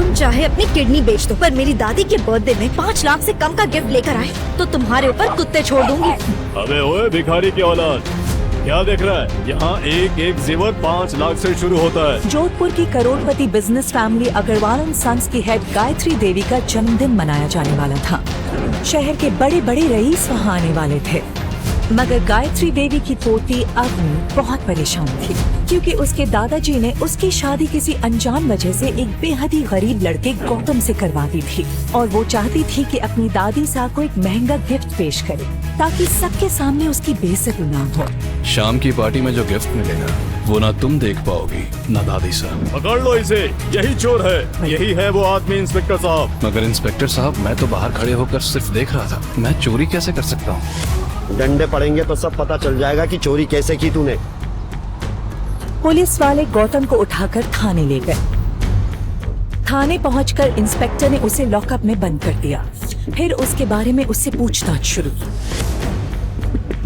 तुम चाहे अपनी किडनी बेच दो, पर मेरी दादी के बर्थडे में 5 लाख से कम का गिफ्ट लेकर आए तो तुम्हारे ऊपर कुत्ते छोड़ दूंगी। अबे ओए भिखारी की औलाद, क्या देख रहा है? यहाँ एक एक जेवर 5 लाख से शुरू होता है। जोधपुर की करोड़पति business family Agarwal and sons की हेड गायत्री देवी का जन्मदिन मनाया जाने वाला था। शहर के बड़े बड़े रईस वहाँ आने वाले थे, मगर गायत्री देवी की पोती अवनी बहुत परेशान थी क्योंकि उसके दादाजी ने उसकी शादी किसी अनजान वजह से एक बेहद ही गरीब लड़के गौतम से करवा दी थी और वो चाहती थी कि अपनी दादी साहब को एक महंगा गिफ्ट पेश करे ताकि सबके सामने उसकी बेइज्जती ना हो। शाम की पार्टी में जो गिफ्ट मिलेगा वो ना तुम देख पाओगी ना दादी साहब। पकड़ लो इसे, यही चोर है, यही है वो आदमी इंस्पेक्टर साहब। मगर इंस्पेक्टर साहब, मैं तो बाहर खड़े होकर सिर्फ देख रहा था, मैं चोरी कैसे कर सकता हूँ? डंडे पड़ेंगे तो सब पता चल जाएगा कि चोरी कैसे की तूने। पुलिस वाले गौतम को उठाकर थाने ले गए। थाने पहुंचकर इंस्पेक्टर ने उसे लॉकअप में बंद कर दिया। फिर उसके बारे में उससे पूछताछ शुरू की।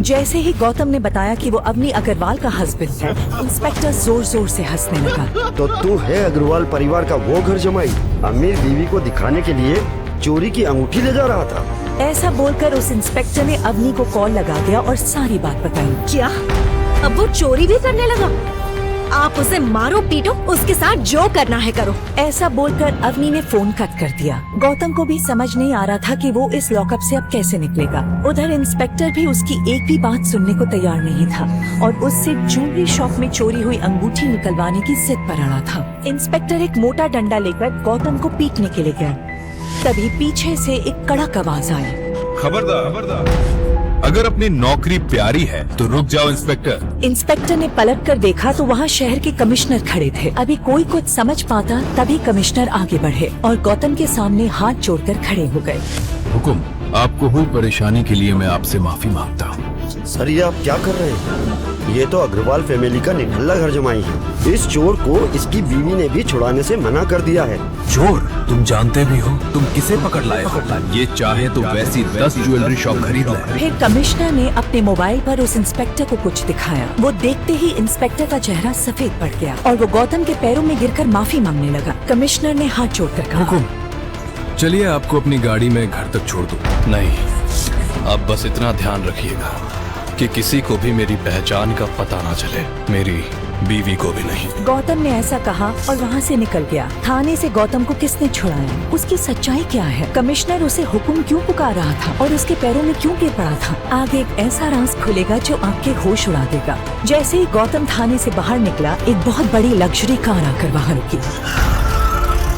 जैसे ही गौतम ने बताया कि वो अवनी अग्रवाल का हस्बैंड है, इंस्पेक्टर जोर जोर से हंसने लगा। तो तू है अग्रवाल परिवार का वो घर जमाई, अमीर बीवी को दिखाने के लिए चोरी की अंगूठी ले जा रहा था। ऐसा बोलकर उस इंस्पेक्टर ने अवनी को कॉल लगा दिया और सारी बात बताई। क्या अब वो चोरी भी करने लगा? आप उसे मारो पीटो, उसके साथ जो करना है करो। ऐसा बोलकर अवनी ने फोन कट कर दिया। गौतम को भी समझ नहीं आ रहा था कि वो इस लॉकअप से अब कैसे निकलेगा। उधर इंस्पेक्टर भी उसकी एक भी बात सुनने को तैयार नहीं था और उससे ज्वेलरी शॉप में चोरी हुई अंगूठी निकलवाने की जिद पर अड़ा था। इंस्पेक्टर एक मोटा डंडा लेकर गौतम को पीटने के लिए गया। तभी पीछे से एक कड़क आवाज आई। खबरदार, अगर अपनी नौकरी प्यारी है तो रुक जाओ इंस्पेक्टर। इंस्पेक्टर ने पलट कर देखा तो वहाँ शहर के कमिश्नर खड़े थे। अभी कोई कुछ समझ पाता तभी कमिश्नर आगे बढ़े और गौतम के सामने हाथ जोड़कर खड़े हो गए। हुकुम, आपको हुई परेशानी के लिए मैं आपसे माफी मांगता हूँ। सर ये आप क्या कर रहे हैं? ये तो अग्रवाल फैमिली का निठल्ला घर जमाई है। इस चोर को इसकी बीवी ने भी छुड़ाने से मना कर दिया है। चोर? तुम जानते भी हो तुम किसे पकड़ लाए हो? ये चाहे तो वैसी 10 ज्वेलरी शॉप खरीद ले। फिर कमिश्नर ने अपने मोबाइल पर उस इंस्पेक्टर को कुछ दिखाया। वो देखते ही इंस्पेक्टर का चेहरा सफेद पड़ गया और वो गौतम के पैरों में गिरकर माफी मांगने लगा। कमिश्नर ने हाथ जोड़कर कहा, हुकुम, चलिए आपको अपनी गाड़ी में घर तक छोड़ दूं। नहीं, अब बस इतना ध्यान रखिएगा कि किसी को भी मेरी पहचान का पता ना चले, मेरी बीवी को भी नहीं। गौतम ने ऐसा कहा और वहाँ से निकल गया। थाने से गौतम को किसने छुड़ाया? उसकी सच्चाई क्या है? कमिश्नर उसे हुकुम क्यों पुकार रहा था और उसके पैरों में क्यों गिर पड़ा था? आगे एक ऐसा राज खुलेगा जो आपके होश उड़ा देगा। जैसे ही गौतम थाने से बाहर निकला, एक बहुत बड़ी लग्जरी कार आकर वहाँ रुकी।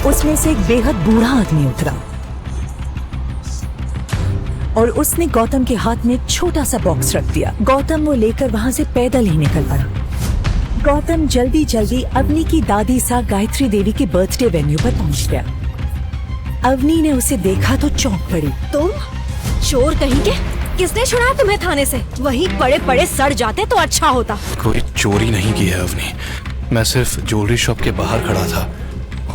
उसमें से एक बेहद बूढ़ा आदमी उतरा और उसने गौतम के हाथ में एक छोटा सा बॉक्स रख दिया। गौतम वो लेकर वहाँ से पैदल ही निकल पड़ा। गौतम जल्दी जल्दी अवनी की दादी सा गायत्री देवी के बर्थडे वेन्यू पर पहुँच गया। अवनी ने उसे देखा तो चौंक पड़ी। तुम चोर कहीं के? किसने छुड़ाया तुम्हें थाने से? वहीं पड़े पड़े सड़ जाते तो अच्छा होता। कोई चोरी नहीं की है अवनी, मैं सिर्फ ज्वेलरी शॉप के बाहर खड़ा था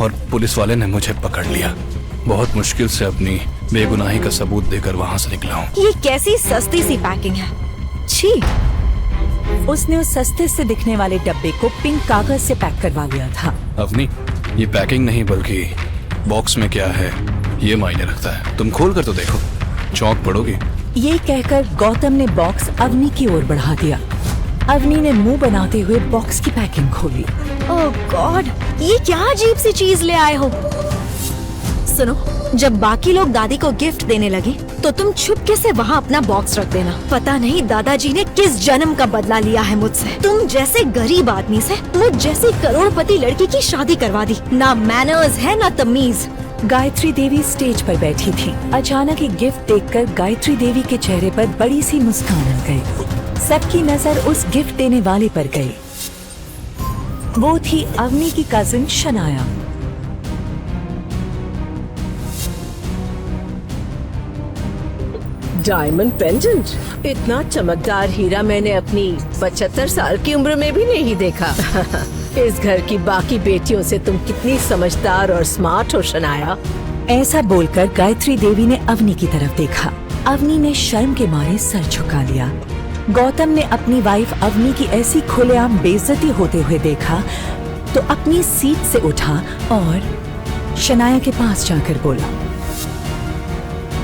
और पुलिस वाले ने मुझे पकड़ लिया। बहुत मुश्किल से अपनी बेगुनाही का सबूत देकर वहाँ से निकला हूँ। ये कैसी सस्ती सी पैकिंग है, छी। उसने उस सस्ते से दिखने वाले डब्बे को पिंक कागज से पैक करवा लिया था। अवनी, ये पैकिंग नहीं बल्कि बॉक्स में क्या है ये मायने रखता है। तुम खोल कर तो देखो, चौंक पड़ोगी। ये कहकर गौतम ने बॉक्स अवनी की ओर बढ़ा दिया। अवनी ने मुंह बनाते हुए बॉक्स की पैकिंग खोली। ओह गॉड, ये क्या अजीब सी चीज ले आए हो? सुनो, जब बाकी लोग दादी को गिफ्ट देने लगे तो तुम चुपके से वहाँ अपना बॉक्स रख देना। पता नहीं दादाजी ने किस जन्म का बदला लिया है मुझसे। तुम जैसे गरीब आदमी से मुझ जैसी करोड़पति लड़की की शादी करवा दी। ना मैनर्स है ना तमीज। गायत्री देवी स्टेज पर बैठी थी। अचानक एक गिफ्ट देखकर गायत्री देवी के चेहरे पर बड़ी सी मुस्कान आ गई। सबकी नजर उस गिफ्ट देने वाले पर गई। वो थी अवनी की कजिन शनाया। डायमंड पेंडेंट, इतना चमकदार हीरा मैंने अपनी 75 साल की उम्र में भी नहीं देखा। इस घर की बाकी बेटियों से तुम कितनी समझदार और स्मार्ट हो शनाया। ऐसा बोलकर गायत्री देवी ने अवनी की तरफ देखा। अवनी ने शर्म के मारे सर झुका लिया। गौतम ने अपनी वाइफ अवनी की ऐसी खुलेआम बेइज्जती होते हुए देखा तो अपनी सीट से उठा और शनाया के पास जाकर बोला।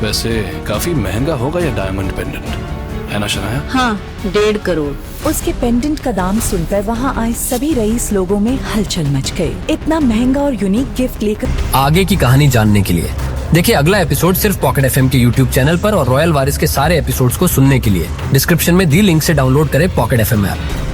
वैसे काफी महंगा होगा ये डायमंड पेंडेंट, है ना शनाया? हाँ, 1.5 करोड़। उसके पेंडेंट का दाम सुनकर वहाँ आए सभी रईस लोगों में हलचल मच गई। इतना महंगा और यूनिक गिफ्ट लेकर आगे की कहानी जानने के लिए देखिए अगला एपिसोड सिर्फ पॉकेट एफएम के यूट्यूब चैनल पर और रॉयल वारिस के सारे एपिसोड्स को सुनने के लिए डिस्क्रिप्शन में दी लिंक से डाउनलोड करें पॉकेट एफएम ऐप।